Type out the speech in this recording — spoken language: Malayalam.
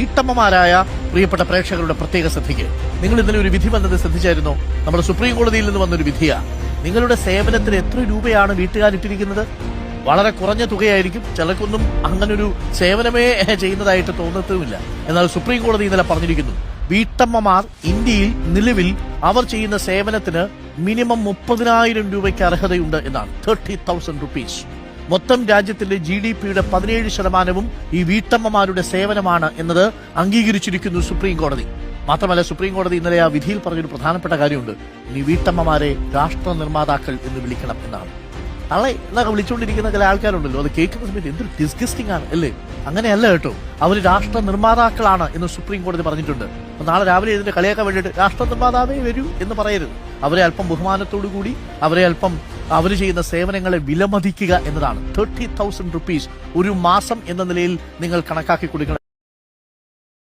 വീട്ടമ്മമാരായ പ്രിയപ്പെട്ട പ്രേക്ഷകരുടെ പ്രത്യേക ശ്രദ്ധയ്ക്ക്. നിങ്ങൾ ഇന്നലെ ഒരു വിധി വന്നത് ശ്രദ്ധിച്ചായിരുന്നോ? നമ്മുടെ സുപ്രീം കോടതിയിൽ നിന്ന് വന്നൊരു വിധിയാ. നിങ്ങളുടെ സേവനത്തിന് എത്ര രൂപയാണ് വീട്ടുകാരിട്ടിരിക്കുന്നത്? വളരെ കുറഞ്ഞ തുകയായിരിക്കും. ചിലർക്കൊന്നും അങ്ങനൊരു സേവനമേ ചെയ്യുന്നതായിട്ട് തോന്നത്തുമില്ല. എന്നാൽ സുപ്രീം കോടതി ഇന്നലെ പറഞ്ഞിരിക്കുന്നു, വീട്ടമ്മമാർ ഇന്ത്യയിൽ നിലവിൽ അവർ ചെയ്യുന്ന സേവനത്തിന് മിനിമം 30,000 രൂപയ്ക്ക് അർഹതയുണ്ട് എന്നാണ്. 30,000 റുപ്പീസ്. മൊത്തം രാജ്യത്തിന്റെ GDP-യുടെ 17% ഈ വീട്ടമ്മമാരുടെ സേവനമാണ് എന്നത് അംഗീകരിച്ചിരിക്കുന്നു സുപ്രീം കോടതി. മാത്രമല്ല, സുപ്രീം കോടതി ഇന്നലെ ആ വിധിയിൽ പറഞ്ഞൊരു പ്രധാനപ്പെട്ട കാര്യമുണ്ട്. ഇനി വീട്ടമ്മമാരെ രാഷ്ട്ര നിർമ്മാതാക്കൾ എന്ന് വിളിക്കണം എന്നാണ്. നാളെ എന്നൊക്കെ വിളിച്ചുകൊണ്ടിരിക്കുന്ന ചില ആൾക്കാരുണ്ടല്ലോ, അത് കേൾക്കുന്ന സമയത്ത് എന്തൊരു ഡിസ്ഗസ്റ്റിംഗ് ആണ് അല്ലേ? അങ്ങനെയല്ല കേട്ടോ, അവർ രാഷ്ട്ര നിർമ്മാതാക്കളാണ് എന്ന് സുപ്രീം കോടതി പറഞ്ഞിട്ടുണ്ട്. അപ്പൊ നാളെ രാവിലെ ഇതിന്റെ കളിയാക്കാൻ വേണ്ടിയിട്ട് രാഷ്ട്ര നിർമ്മാതാവേ വരൂ എന്ന് പറയരുത്. അവരെ അല്പം ബഹുമാനത്തോടു കൂടി അവർ ചെയ്യുന്ന സേവനങ്ങളെ വിലമതിക്കുക എന്നതാണ്. 30,000 റുപ്പീസ് ഒരു മാസം എന്ന നിലയിൽ നിങ്ങൾ കണക്കാക്കി കൊടുക്കണം.